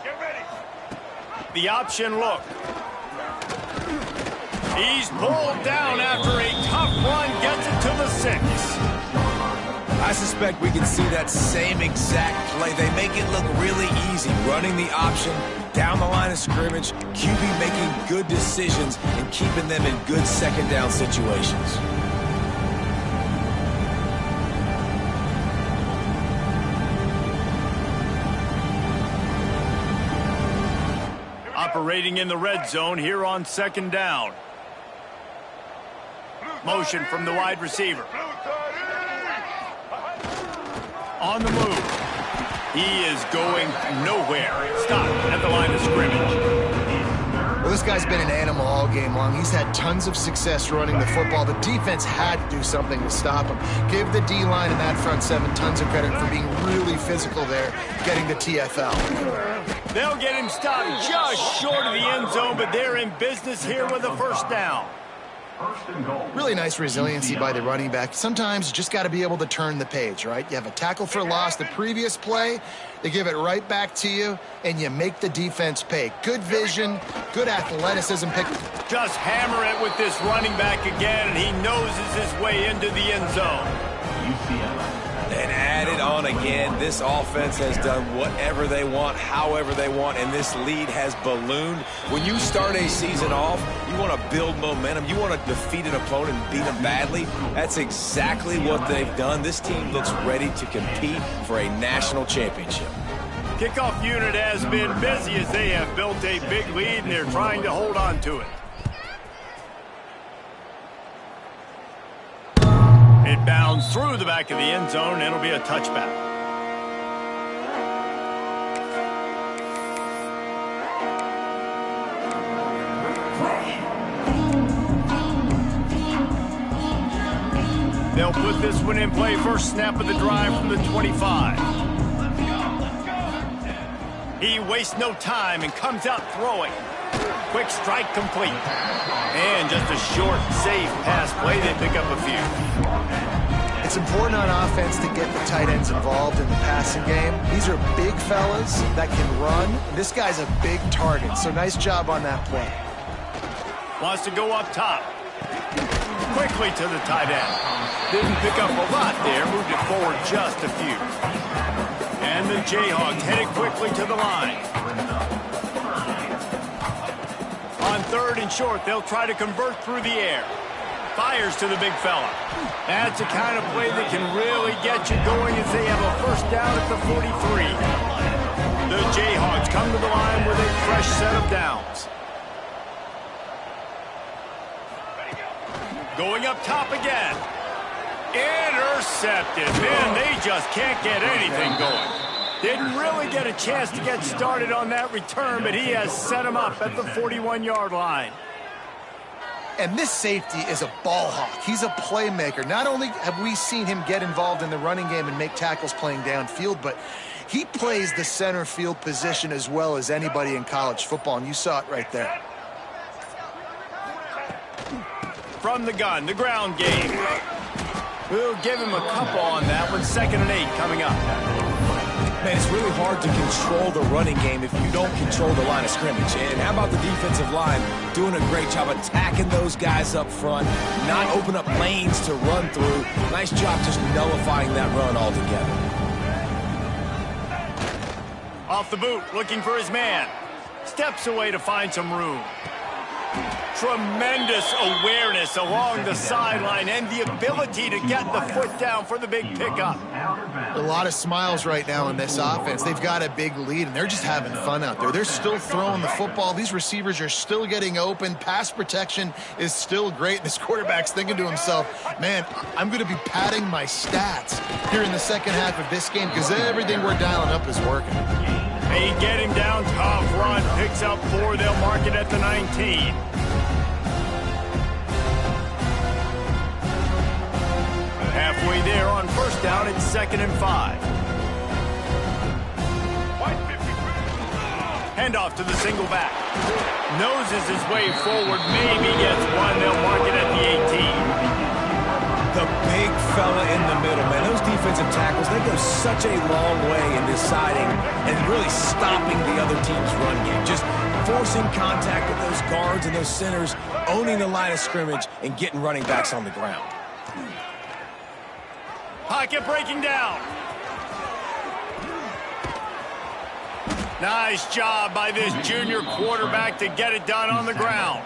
Get ready.
The option look. He's pulled down after a tough run, gets it to the 6.
I suspect we can see that same exact play. They make it look really easy, running the option down the line of scrimmage, QB making good decisions and keeping them in good second down situations.
Operating in the red zone here on 2nd down. Motion from the wide receiver. On the move. He is going nowhere. Stop at the line of scrimmage.
Well, this guy's been an animal all game long. He's had tons of success running the football. The defense had to do something to stop him. Give the D-line and that front seven tons of credit for being really physical there, getting the TFL.
They'll get him stopped just short of the end zone, but they're in business here with a 1st down.
Really nice resiliency by the running back. Sometimes you just got to be able to turn the page, right? You have a tackle for loss the previous play, they give it right back to you, and you make the defense pay. Good vision, good athleticism.
Just hammer it with this running back again, and he noses his way into the end zone.
And add it on again. This offense has done whatever they want, however they want, and this lead has ballooned. When you start a season off, you want to build momentum. You want to defeat an opponent and beat them badly. That's exactly what they've done. This team looks ready to compete for a national championship.
Kickoff unit has been busy as they have built a big lead, and they're trying to hold on to it. It bounds through the back of the end zone, and it'll be a touchback. They'll put this one in play. First snap of the drive from the 25. He wastes no time and comes out throwing. Quick strike complete. And just a short, safe pass play. They pick up a few.
It's important on offense to get the tight ends involved in the passing game. These are big fellas that can run. This guy's a big target, so nice job on that play.
Wants to go up top. Quickly to the tight end. Didn't pick up a lot there. Moved it forward just a few. And the Jayhawks headed quickly to the line. On 3rd and short, they'll try to convert through the air. Fires to the big fella. That's the kind of play that can really get you going as they have a 1st down at the 43. The Jayhawks come to the line with a fresh set of downs. going up top again. Intercepted. Man, they just can't get anything going. Didn't really get a chance to get started on that return, but he has set him up at the 41-yard line.
And this safety is a ball hawk. He's a playmaker. Not only have we seen him get involved in the running game and make tackles playing downfield, but he plays the center field position as well as anybody in college football, and you saw it right there.
From the gun, the ground game. We'll give him a couple on that one. 2nd and 8 coming up.
Man, it's really hard to control the running game if you don't control the line of scrimmage. And how about the defensive line doing a great job attacking those guys up front, not open up lanes to run through. Nice job just nullifying that run altogether.
Off the boot, looking for his man. Steps away to find some room. Tremendous awareness along the sideline and the ability to get the foot down for the big pickup.
A lot of smiles right now in this offense. They've got a big lead, and they're just having fun out there. They're still throwing the football. These receivers are still getting open. Pass protection is still great. This quarterback's thinking to himself, man, I'm going to be padding my stats here in the second half of this game because everything we're dialing up is working.
They get him down, tough run, picks up 4. They'll mark it at the 19. Halfway there on first down, it's 2nd and 5. Handoff to the single back. Noses his way forward, maybe gets one. They'll mark it at the 18.
The big fella in the middle, man. Those defensive tackles, they go such a long way in deciding and really stopping the other team's run game. Just forcing contact with those guards and those centers, owning the line of scrimmage, and getting running backs on the ground.
Pocket breaking down. Nice job by this junior quarterback to get it done on the ground.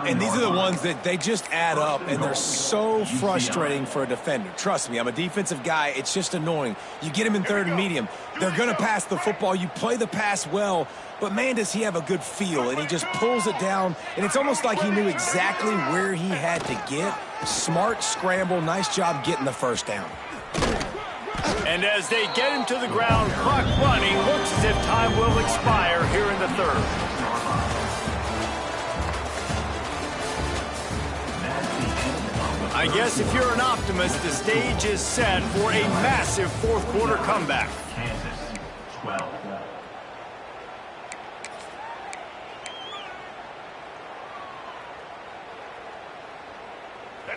And these are the ones that they just add up, and they're so frustrating for a defender. Trust me, I'm a defensive guy. It's just annoying. You get him in 3rd and medium. They're going to pass the football. You play the pass well, but, man, does he have a good feel, and he just pulls it down, and it's almost like he knew exactly where he had to get. Smart scramble. Nice job getting the first down.
And as they get him to the ground, clock running, looks as if time will expire here in the 3rd. I guess if you're an optimist, the stage is set for a massive 4th quarter comeback.
Kansas, 12.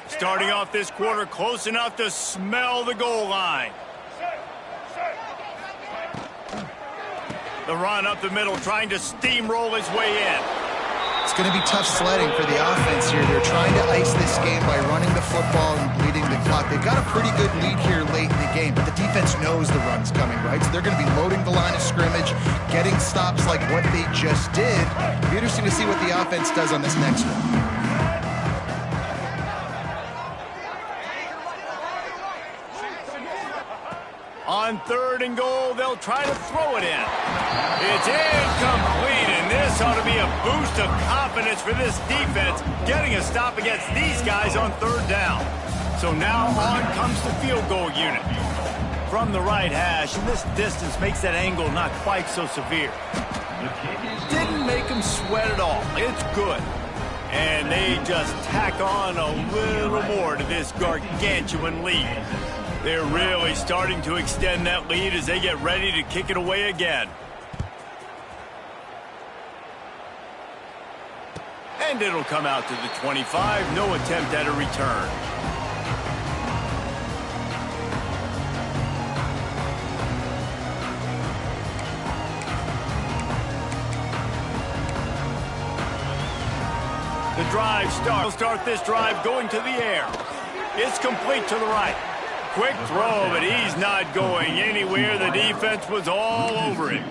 Starting off this quarter close enough to smell the goal line. The run up the middle, trying to steamroll his way in.
It's going to be tough sledding for the offense here. They're trying to ice this game by running the football and bleeding the clock. They've got a pretty good lead here late in the game, but the defense knows the run's coming, right? So they're going to be loading the line of scrimmage, getting stops like what they just did. It'll be interesting to see what the offense does on this next one.
On 3rd and goal, they'll try to throw it in. It's incomplete, and this ought to be a boost of confidence for this defense, getting a stop against these guys on 3rd down. So now on comes the field goal unit. From the right hash, and this distance makes that angle not quite so severe. Didn't make them sweat at all. It's good. And they just tack on a little more to this gargantuan lead. They're really starting to extend that lead as they get ready to kick it away again. And it'll come out to the 25. No attempt at a return. The drive starts. We'll start this drive going to the air. It's complete to the right. Quick throw, but he's not going anywhere. The defense was all over him.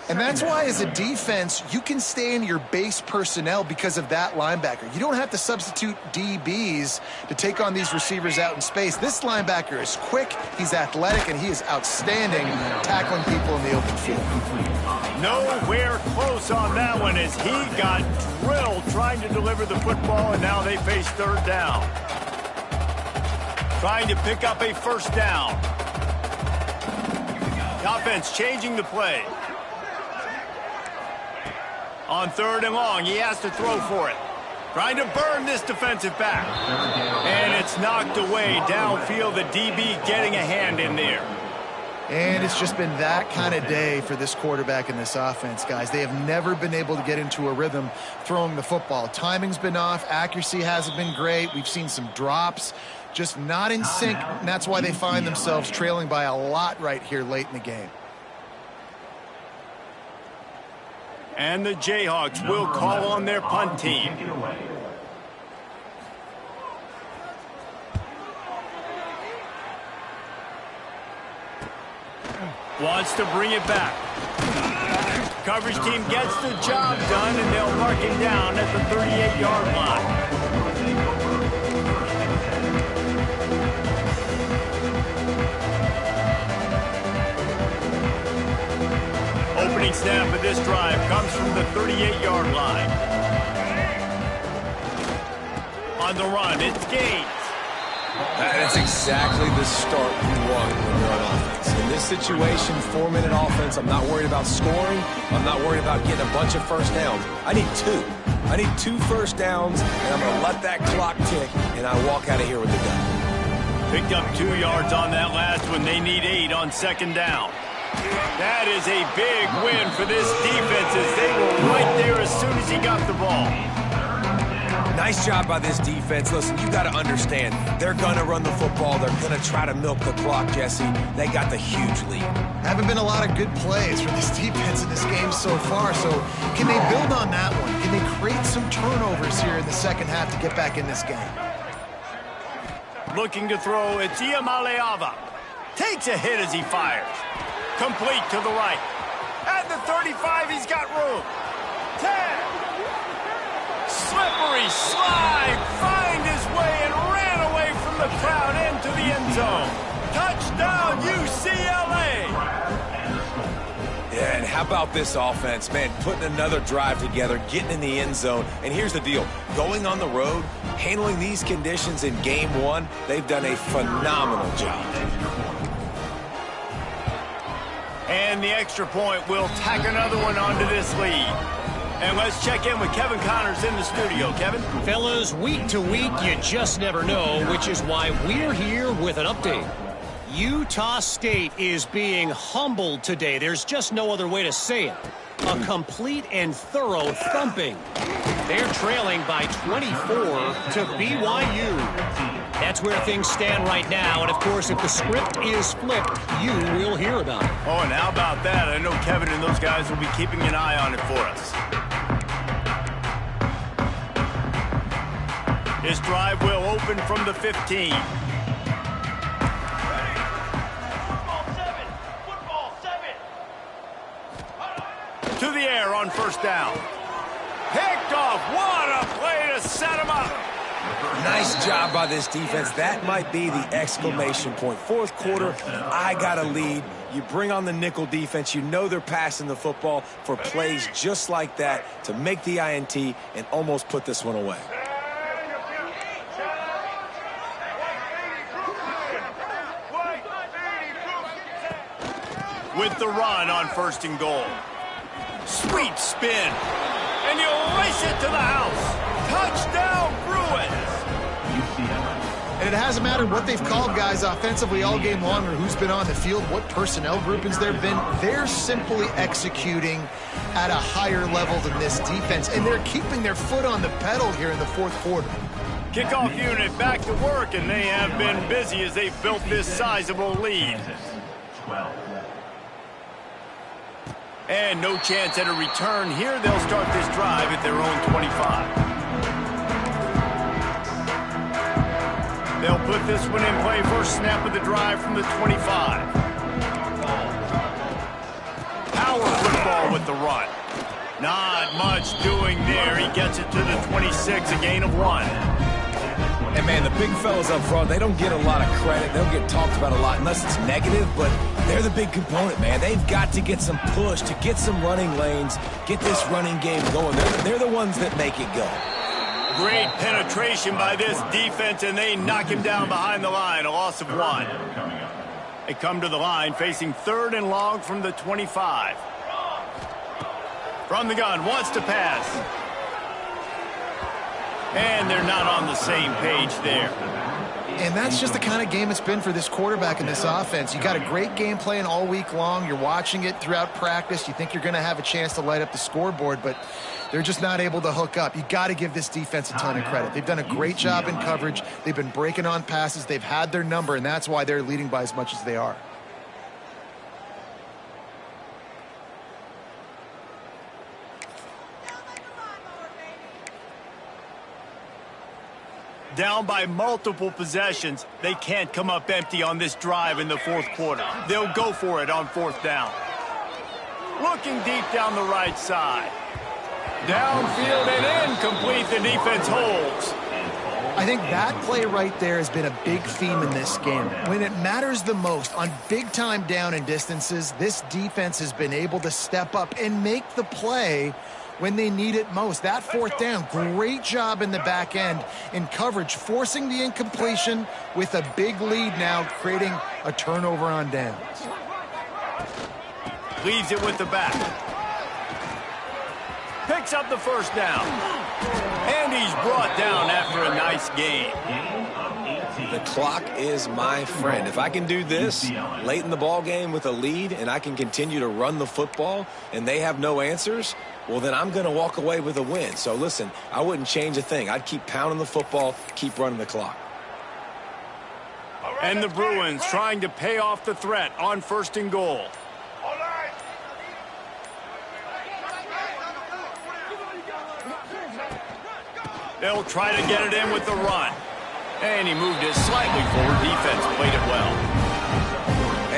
And that's why, as a defense, you can stay in your base personnel because of that linebacker. You don't have to substitute DBs to take on these receivers out in space. This linebacker is quick, he's athletic, and he is outstanding tackling people in the open field.
Nowhere close on that one as he got drilled trying to deliver the football, and now they face third down. Trying to pick up a first down. The offense changing the play. On third and long, he has to throw for it. Trying to burn this defensive back. And it's knocked away downfield. The DB getting a hand in there.
And it's just been that kind of day for this quarterback in this offense, guys. They have never been able to get into a rhythm throwing the football. Timing's been off. Accuracy hasn't been great. We've seen some drops. Just not in sync, and that's why they find themselves trailing by a lot right here late in the game.
And the Jayhawks will call on their punt team. Wants to bring it back. Coverage team gets the job done, and they'll mark him down at the 38-yard line. Opening snap of this drive comes from the 38-yard line. On the run, it's Gates.
That's exactly the start you want when you're on offense. In this situation, 4-minute offense, I'm not worried about scoring. I'm not worried about getting a bunch of first downs. I need 2. I need 2 first downs, and I'm going to let that clock tick, and I walk out of here with the gun.
Picked up 2 yards on that last one. They need 8 on second down. That is a big win for this defense as they were right there as soon as he got the ball.
Nice job by this defense. Listen, you got to understand, they're going to run the football. They're going to try to milk the clock, Jesse. They got the huge lead.
Haven't been a lot of good plays from this defense in this game so far, so can they build on that one? Can they create some turnovers here in the second half to get back in this game?
Looking to throw, it's Iamaleava. Takes a hit as he fires. Complete to the right. At the 35, he's got room. 10. Slippery slide, find his way and ran away from the crowd into the end zone. Touchdown, UCLA.
Yeah, and how about this offense, man, putting another drive together, getting in the end zone. And here's the deal, going on the road, handling these conditions in game 1, they've done a phenomenal job.
And the extra point will tack another one onto this lead. And let's check in with Kevin Connors in the studio. Kevin?
Fellas, week to week, you just never know, which is why we're here with an update. Utah State is being humbled today. There's just no other way to say it. A complete and thorough thumping. They're trailing by 24 to BYU. That's where things stand right now, and of course, if the script is flipped, you will hear about it.
Oh, and how about that? I know Kevin and those guys will be keeping an eye on it for us. This drive will open from the 15. To the air on first down. Picked off. What a play to set him up.
Nice job by this defense. That might be the exclamation point. Fourth quarter, I got a lead. You bring on the nickel defense. You know they're passing the football for plays just like that to make the INT and almost put this one away.
With the run on first and goal. Sweet spin. And you race it to the house. Touchdown, Bruins.
And it hasn't mattered what they've called guys offensively all game long or who's been on the field, what personnel groupings there have been. They're simply executing at a higher level than this defense, and they're keeping their foot on the pedal here in the fourth quarter.
Kickoff unit back to work, and they have been busy as they've built this sizable lead. And no chance at a return here. They'll start this drive at their own 25. They'll put this one in play. First snap of the drive from the 25. Power football with the run. Not much doing there. He gets it to the 26, a gain of 1.
And, man, the big fellas up front, they don't get a lot of credit. They'll get talked about a lot unless it's negative, but they're the big component, man. They've got to get some push, to get some running lanes, get this running game going. They're the ones that make it go.
Great penetration by this defense, and they knock him down behind the line, a loss of 1. They come to the line facing 3rd and long from the 25. From the gun, wants to pass. And they're not on the same page there.
And that's just the kind of game it's been for this quarterback in this offense. You got a great game plan all week long. You're watching it throughout practice. You think you're going to have a chance to light up the scoreboard, but they're just not able to hook up. You got to give this defense a ton of credit. They've done a great job in coverage. They've been breaking on passes. They've had their number, and that's why they're leading by as much as they are.
Down by multiple possessions, they can't come up empty on this drive in the 4th quarter. They'll go for it on 4th down. Looking deep down the right side. Downfield and incomplete. The defense holds.
I think that play right there has been a big theme in this game. When it matters the most, on big-time down and distances, this defense has been able to step up and make the play when they need it most. That 4th down, great job in the back end in coverage, forcing the incompletion with a big lead now, creating a turnover on downs.
Leaves it with the back. Picks up the 1st down. And he's brought down after a nice game.
The clock is my friend. If I can do this late in the ball game with a lead and I can continue to run the football and they have no answers, well, then I'm going to walk away with a win. So, listen, I wouldn't change a thing. I'd keep pounding the football, keep running the clock.
And the Bruins trying to pay off the threat on 1st and goal. They'll try to get it in with the run. And he moved it slightly forward. Defense played it well.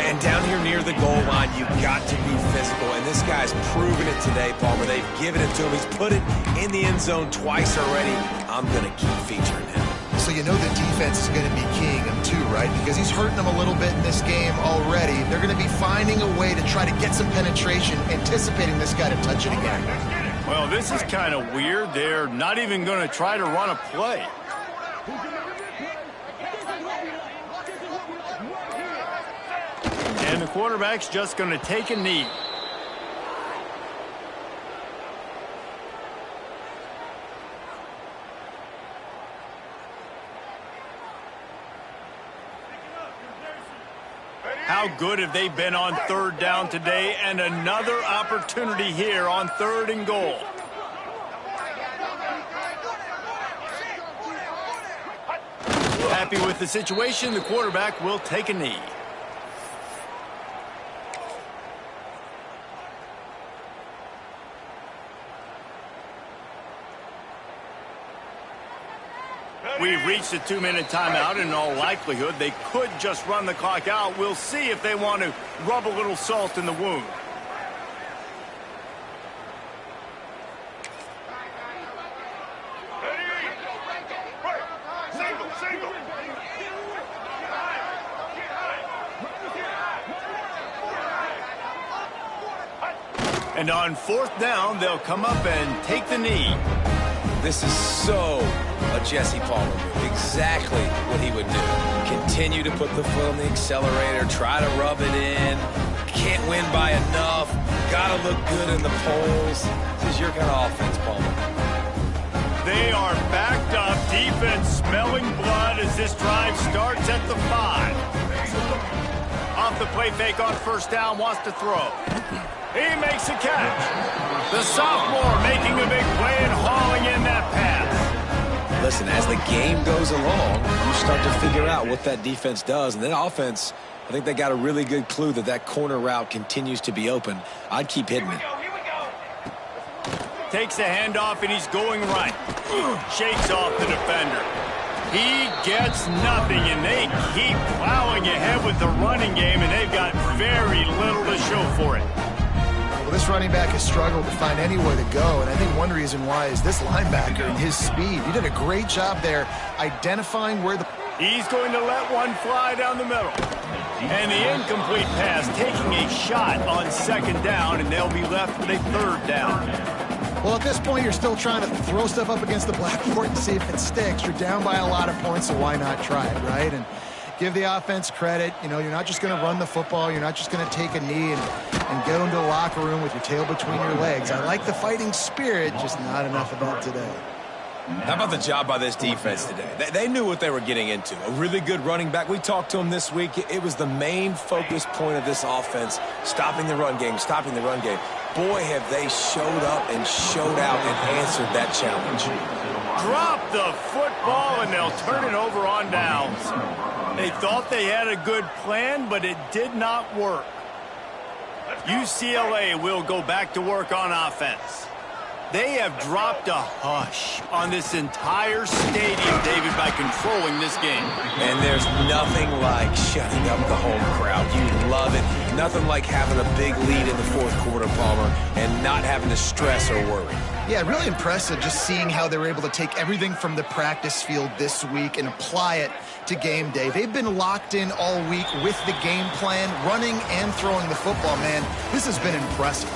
And down here near the goal line, you've got to be physical. And this guy's proven it today, Palmer. They've given it to him. He's put it in the end zone twice already. I'm going to keep featuring him.
So you know the defense is going to be keying him too, right? Because he's hurting them a little bit in this game already. They're going to be finding a way to try to get some penetration, anticipating this guy to touch it again.
Well, this is kind of weird. They're not even going to try to run a play. And the quarterback's just going to take a knee. How good have they been on 3rd down today? And another opportunity here on 3rd and goal. Happy with the situation, the quarterback will take a knee. We've reached a 2-minute timeout. In all likelihood, they could just run the clock out. We'll see if they want to rub a little salt in the wound. And on 4th down, they'll come up and take the knee.
This is so a Jesse Palmer move. Exactly what he would do. Continue to put the foot on the accelerator, try to rub it in. Can't win by enough. Gotta look good in the polls. This is your kind of offense, Palmer.
They are backed up. Defense smelling blood as this drive starts at the 5. Off the play fake on 1st down, wants to throw. He makes a catch. The sophomore making a big play and hauling in that pass.
Listen, as the game goes along, you start to figure out what that defense does. And then offense, I think they got a really good clue that that corner route continues to be open. I'd keep hitting it.
Takes a handoff and he's going right. Shakes off the defender. He gets nothing, and they keep plowing ahead with the running game, and they've got very little to show for it.
Well, this running back has struggled to find anywhere to go, and I think one reason why is this linebacker and his speed. He did a great job there identifying where the...
He's going to let one fly down the middle. And the incomplete pass taking a shot on second down, and they'll be left with a third down.
Well, at this point, you're still trying to throw stuff up against the blackboard and see if it sticks. You're down by a lot of points, so why not try it, right? And give the offense credit. You know, you're not just going to run the football. You're not just going to take a knee and go into the locker room with your tail between your legs. I like the fighting spirit, just not enough of that today.
How about the job by this defense today? They knew what they were getting into. A really good running back. We talked to him this week. It was the main focus point of this offense, stopping the run game, stopping the run game. Boy, have they showed up and showed out and answered that challenge.
Drop the football, and they'll turn it over on downs. They thought they had a good plan, but it did not work. UCLA will go back to work on offense. They have dropped a hush on this entire stadium, David, by controlling this game.
And there's nothing like shutting up the home crowd. You love it. Nothing like having a big lead in the fourth quarter, Palmer, and not having to stress or worry.
Yeah, really impressive just seeing how they were able to take everything from the practice field this week and apply it to game day. They've been locked in all week with the game plan, running and throwing the football, man. This has been impressive.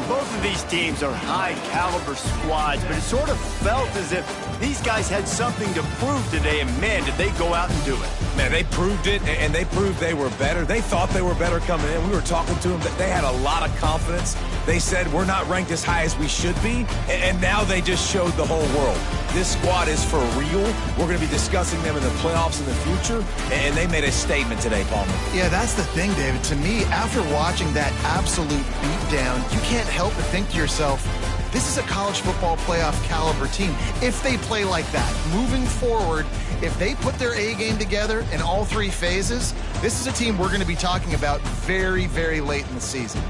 Both of these teams are high-caliber squads, but it sort of felt as if these guys had something to prove today, and, man, did they go out and do it.
Man, they proved it, and they proved they were better. They thought they were better coming in. We were talking to them. They had a lot of confidence. They said, we're not ranked as high as we should be, and now they just showed the whole world. This squad is for real. We're going to be discussing them in the playoffs in the future, and they made a statement today, Palmer.
Yeah, that's the thing, David. To me, after watching that absolute beatdown, you can't help but think to yourself, this is a college football playoff caliber team. If they play like that, moving forward, if they put their A game together in all three phases, this is a team we're going to be talking about very, very late in the season.